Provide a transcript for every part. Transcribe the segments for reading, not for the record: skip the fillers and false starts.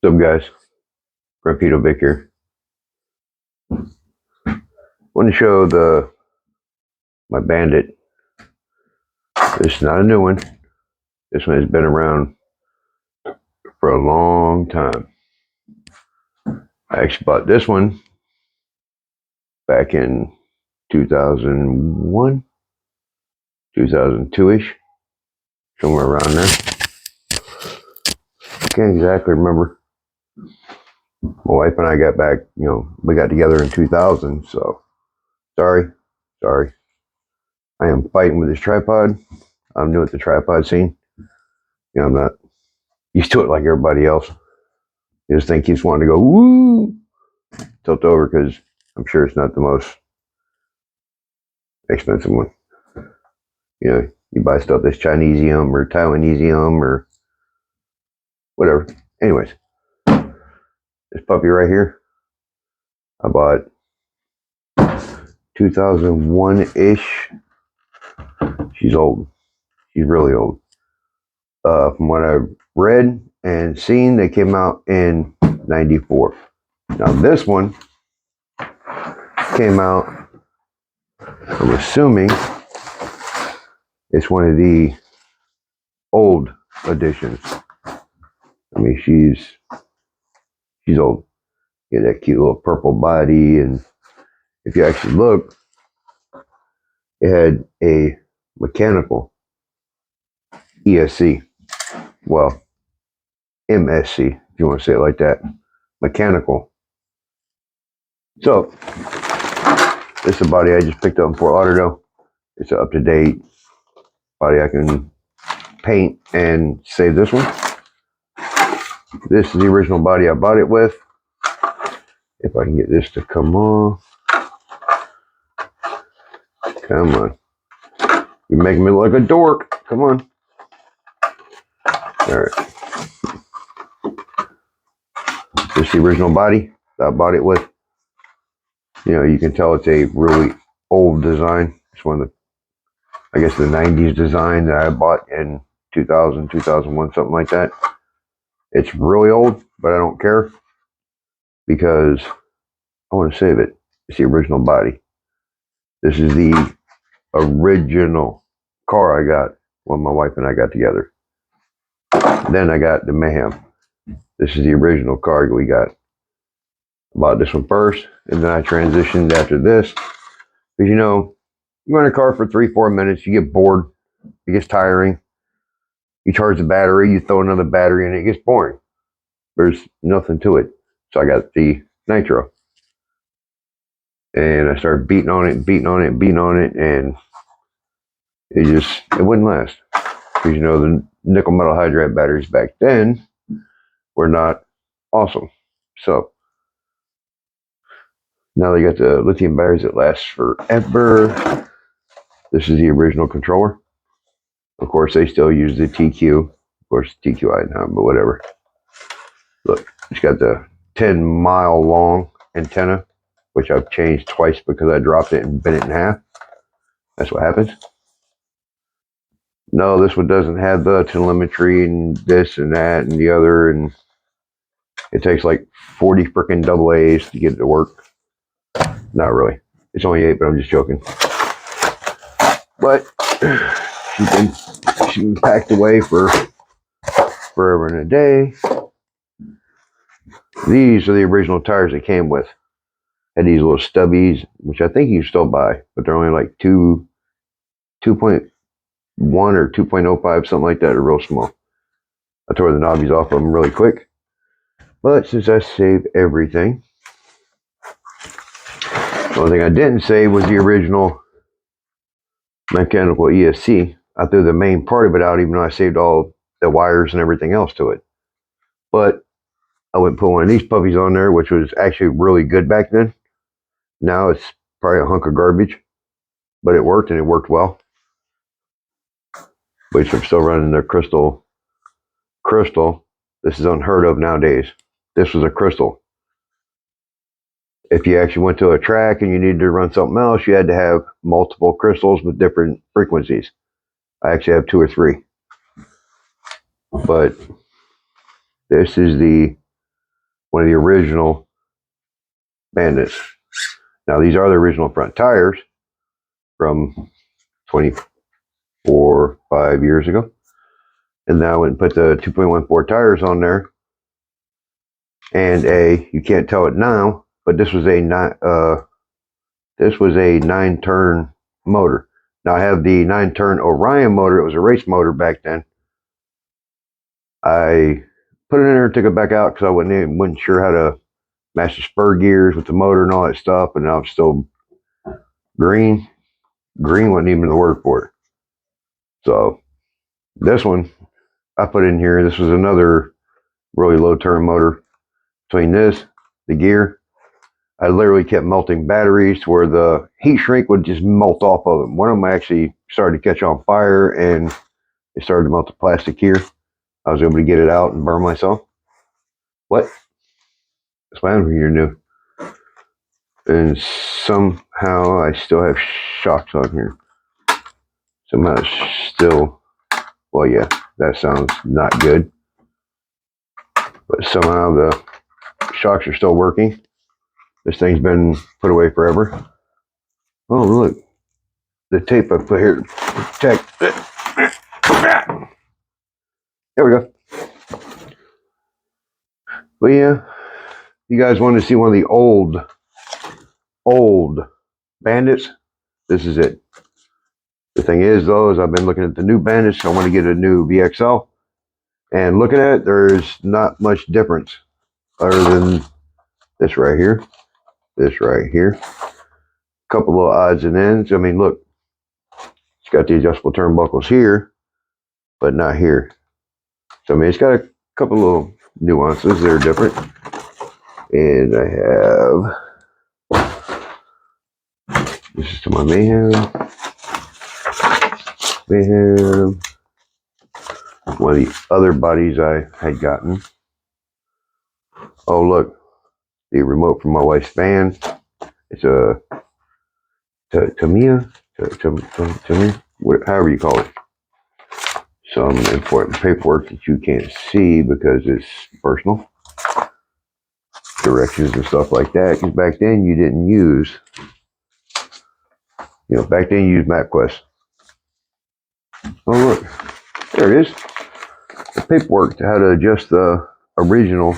What's up, guys? Rapido Vic here. Want to show my Bandit. This is not a new one. This one has been around for a long time. I actually bought this one back in 2001, 2002-ish, somewhere around there. Can't exactly remember. My wife and I got back, we got together in 2000, so sorry. I am fighting with this tripod. I'm new at the tripod scene. I'm not used to it like everybody else. This thing keeps wanting to go, woo, tilt over, because I'm sure it's not the most expensive one. You buy stuff that's Chinesium or Taiwanesium or whatever. Anyways, this puppy right here, I bought 2001-ish. She's old. She's really old. From what I've read and seen, they came out in 94. Now this one came out, I'm assuming it's one of the old editions. I mean, she's old. Get that cute little purple body, and if you actually look, it had a mechanical ESC. Well, MSC, if you want to say it like that. Mechanical. So, this is a body I just picked up in Fort Lauderdale. It's an up-to-date body I can paint and save this one. This is the original body I bought it with. If I can get this to come off. Come on. You're making me look like a dork. Come on. Alright. This is the original body that I bought it with. You can tell it's a really old design. It's one of the, I guess, the 90s design that I bought in 2000, 2001, something like that. It's really old, but I don't care because I want to save it. It's the original body. This is the original car I got when my wife and I got together. Then I got the Mayhem. This is the original car we got. I bought this one first, and then I transitioned after this. Because you run a car for 3-4 minutes, you get bored, it gets tiring. You charge the battery, you throw another battery in, it gets boring. There's nothing to it. So I got the Nitro. And I started beating on it, and it wouldn't last. Because the nickel metal hydride batteries back then were not awesome. So now they got the lithium batteries that last forever. This is the original controller. Of course, they still use the TQ. Of course, TQI now, but whatever. Look, it's got the 10-mile long antenna, which I've changed twice because I dropped it and bent it in half. That's what happens. No, this one doesn't have the telemetry and this and that and the other, and it takes like 40 freaking AA's to get it to work. Not really. It's only 8, but I'm just joking. But she's been packed away for forever and a day. These are the original tires it came with. Had these little stubbies, which I think you can still buy, but they're only like 2.1 or 2.05, something like that. They're real small. I tore the knobbies off of them really quick. But since I saved everything, the only thing I didn't save was the original mechanical ESC. I threw the main part of it out, even though I saved all the wires and everything else to it. But I went and put one of these puppies on there, which was actually really good back then. Now it's probably a hunk of garbage, but it worked, and it worked well. Which I'm still running the crystal. This is unheard of nowadays. This was a crystal. If you actually went to a track and you needed to run something else, you had to have multiple crystals with different frequencies. I actually have 2 or 3. But this is the one of the original Bandits. Now these are the original front tires from 5 years ago. And now I went and put the 2.14 tires on there. And you can't tell it now, but this was a 9-turn motor. Now I have the 9-turn Orion motor. It was a race motor back then. I put it in there and took it back out because I wasn't sure how to match the spur gears with the motor and all that stuff. And now it's still green. Green wasn't even the word for it. So this one I put in here. This was another really low turn motor. Between this, the gear, I literally kept melting batteries to where the heat shrink would just melt off of them. One of them actually started to catch on fire and it started to melt the plastic here. I was able to get it out and burn myself. What? That's my here new. And somehow I still have shocks on here. Somehow it's still, well, yeah, that sounds not good. But somehow the shocks are still working. This thing's been put away forever. Oh, look. The tape I put here to protect it. There we go. But yeah, you guys want to see one of the old Bandits? This is it. The thing is, though, is I've been looking at the new Bandits. I want to get a new VXL. And looking at it, there's not much difference other than this right here. This right here. A couple little odds and ends. I mean, look. It's got the adjustable turnbuckles here, but not here. So, I mean, it's got a couple little nuances that are different. And I have, this is to my Mayhem. One of the other bodies I had gotten. Oh, look. The remote from my wife's van. It's a Tamiya, however you call it. Some important paperwork that you can't see because it's personal. Directions and stuff like that. Because back then you didn't use, back then you used MapQuest. Oh, look. There it is. The paperwork to how to adjust the original,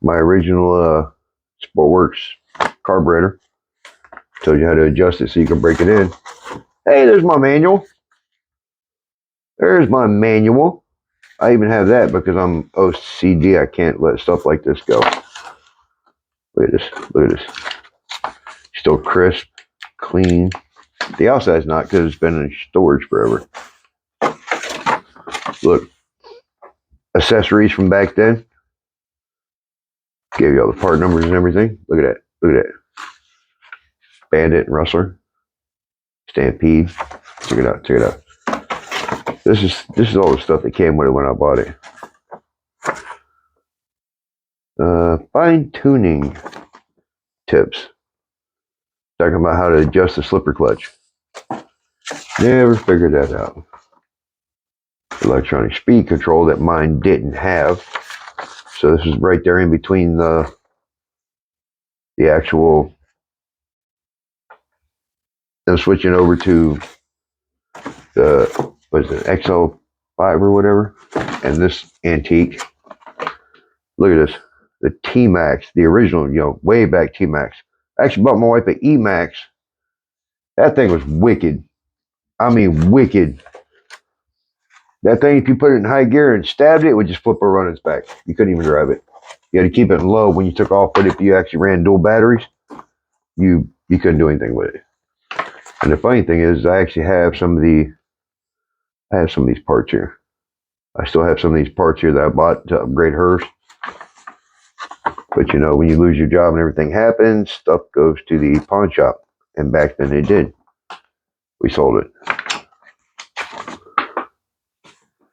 my original Sportworks carburetor. Tells you how to adjust it so you can break it in. Hey, there's my manual. There's my manual. I even have that because I'm OCD. I can't let stuff like this go. Look at this. Look at this. Still crisp, clean. The outside's not because it's been in storage forever. Look. Accessories from back then. Gave you all the part numbers and everything. Look at that. Look at that. Bandit and Rustler. Stampede. Check it out. Check it out. This is all the stuff that came with it when I bought it. Fine tuning tips. Talking about how to adjust the slipper clutch. Never figured that out. Electronic speed control that mine didn't have. So this is right there in between the actual. I'm switching over to the, what is it, XL5 or whatever, and this antique. Look at this, the T-Max, the original, way back T-Max. I actually bought my wife an E-Max. That thing was wicked. I mean, wicked. That thing, if you put it in high gear and stabbed it, it would just flip over on its back. You couldn't even drive it. You had to keep it in low when you took off, but if you actually ran dual batteries, you couldn't do anything with it. And the funny thing is, I actually have some of these parts here. I still have some of these parts here that I bought to upgrade hers. But when you lose your job and everything happens, stuff goes to the pawn shop. And back then they did. We sold it.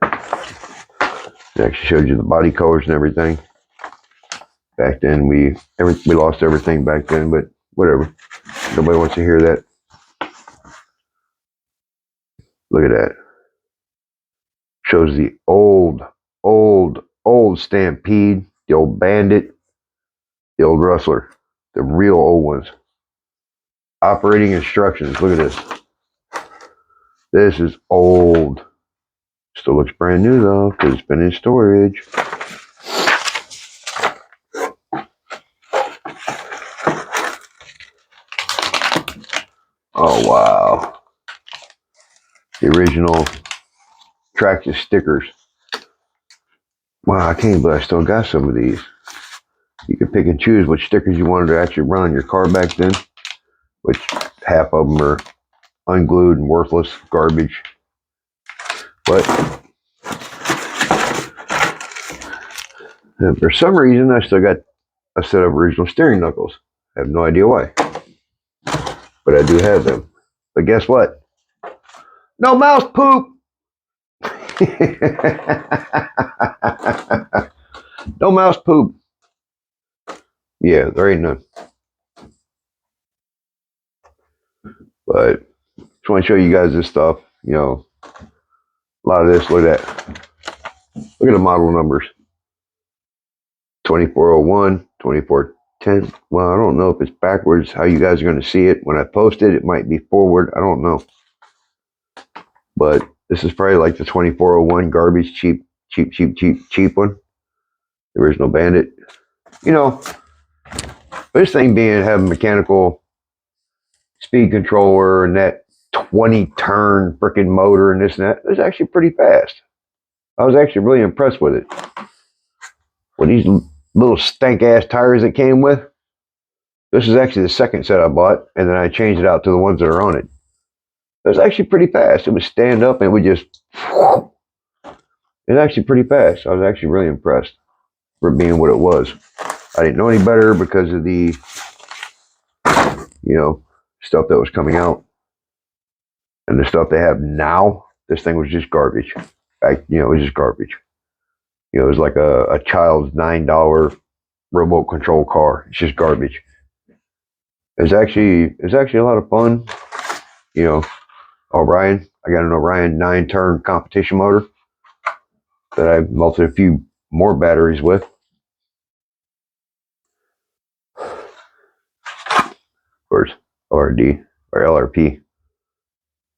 It actually showed you the body colors and everything. Back then we lost everything back then, but whatever. Nobody wants to hear that. Look at that. Shows the old Stampede. The old Bandit, the old Rustler, the real old ones. Operating instructions. Look at this. This is old. Still looks brand new though, because it's been in storage. Oh wow. The original Traxxas stickers. Wow, I can't believe I still got some of these. You could pick and choose which stickers you wanted to actually run on your car back then, which half of them are unglued and worthless garbage. But for some reason, I still got a set of original steering knuckles. I have no idea why, but I do have them. But guess what? No mouse poop. No mouse poop. Yeah, there ain't none. But just want to show you guys this stuff. You know, a lot of this. Look at that. Look at the model numbers. 2401, 2410. Well, I don't know if it's backwards. How you guys are going to see it when I post it? It might be forward. I don't know. But this is probably like the 2401 garbage, cheap one. The original Bandit. You know, this thing being having mechanical speed controller and that 20 turn freaking motor and this and that, it's actually pretty fast. I was actually really impressed with it. With these little stank ass tires it came with, this is actually the second set I bought, and then I changed it out to the ones that are on it. It was actually pretty fast. It would stand up and it would just, it's actually pretty fast. I was actually really impressed for being what it was. I didn't know any better because of the, you know, stuff that was coming out. And the stuff they have now, this thing was just garbage. You know, it was just garbage. You know, it was like a child's $9 remote control car. It's just garbage. It's actually a lot of fun. You know, Orion. I got an Orion 9-turn competition motor that I've melted a few more batteries with. Of course, LRD or LRP.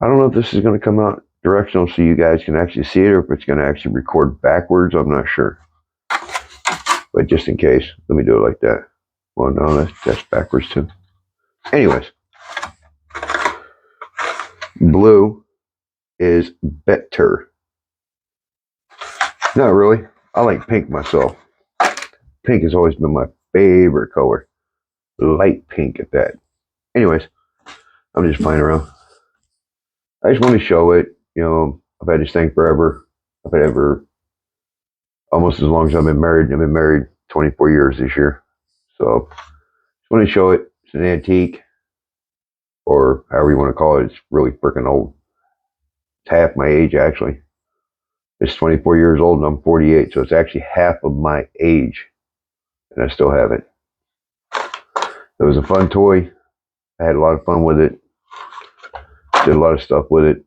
I don't know if this is going to come out directional so you guys can actually see it, or if it's going to actually record backwards. I'm not sure. But just in case, let me do it like that. Well, no, that's backwards too. Anyways, blue is better. Not really. I like pink myself. Pink has always been my favorite color. Light pink at that. Anyways, I'm just playing around. I just want to show it. You know, I've had this thing forever. I've had it almost as long as I've been married. I've been married 24 years this year. So, just want to show it. It's an antique, or however you want to call it. It's really freaking old. It's half my age, actually. It's 24 years old and I'm 48, so it's actually half of my age. And I still have it. It was a fun toy. I had a lot of fun with it. Did a lot of stuff with it.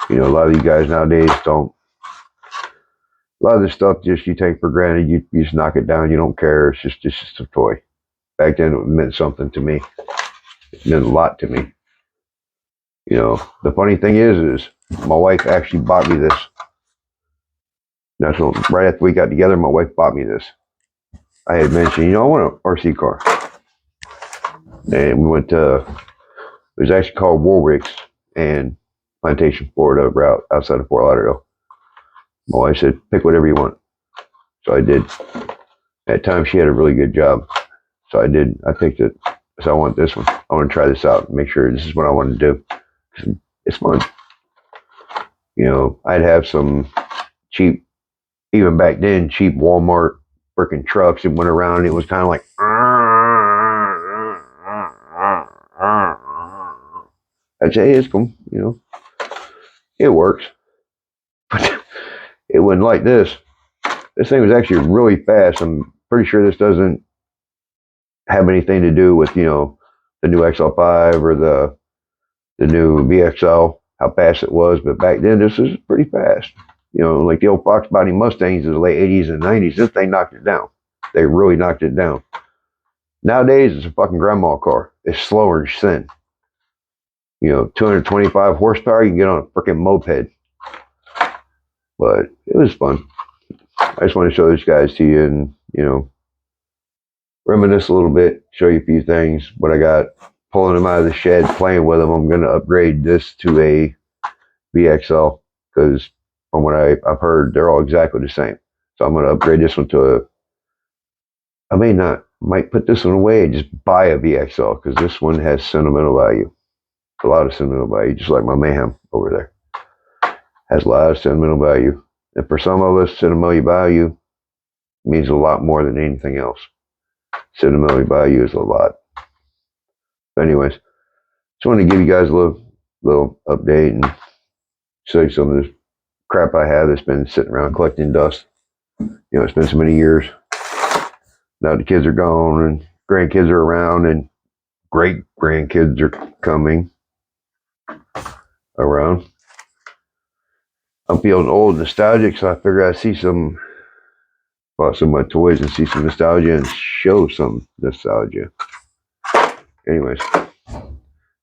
You know, a lot of you guys nowadays don't. A lot of this stuff just you take for granted. You just knock it down. You don't care. It's just a toy. Back then it meant something to me. It meant a lot to me. You know, the funny thing is my wife actually bought me this. That's what, right after we got together, my wife bought me this. I had mentioned, you know, I want an RC car. And we went to, it was actually called Warwick's and Plantation, Florida, route outside of Fort Lauderdale. My wife said, pick whatever you want. So I did. At that time, she had a really good job. So I did. I picked it. So I want this one. I want to try this out and make sure this is what I want to do. It's fun. You know, I'd have some cheap, even back then, cheap Walmart freaking trucks that went around and it was kind of like, I'd say, hey, it's cool, you know, it works. But it wasn't like this. This thing was actually really fast. I'm pretty sure this doesn't have anything to do with, you know, the new XL5 or the new VXL, how fast it was. But back then, this was pretty fast. You know, like the old Fox body Mustangs of the late 80s and 90s, this thing knocked it down. They really knocked it down. Nowadays, it's a fucking grandma car. It's slower than sin. 225 horsepower, you can get on a freaking moped. But it was fun. I just want to show these guys to you and, reminisce a little bit, show you a few things, what I got, pulling them out of the shed, playing with them. I'm going to upgrade this to a VXL because from what I've heard, they're all exactly the same. So I'm going to upgrade this one to might put this one away and just buy a VXL because this one has sentimental value. A lot of sentimental value, just like my Mayhem over there. Has a lot of sentimental value. And for some of us, sentimental value means a lot more than anything else. Sentimental value is a lot. But anyways, just wanted to give you guys a little update and show you some of this crap I have that's been sitting around collecting dust. It's been so many years. Now the kids are gone and grandkids are around and great grandkids are coming around. I'm feeling old, nostalgic, so I figured I'd bought some of my toys and see some nostalgia and show some nostalgia. Anyways,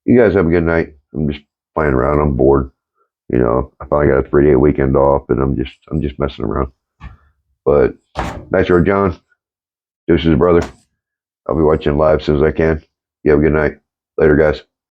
you guys have a good night. I'm just playing around. I'm bored. I finally got a 3-day weekend off, and I'm just messing around. But nice road, John. Deuces, brother. I'll be watching live as soon as I can. You have a good night. Later, guys.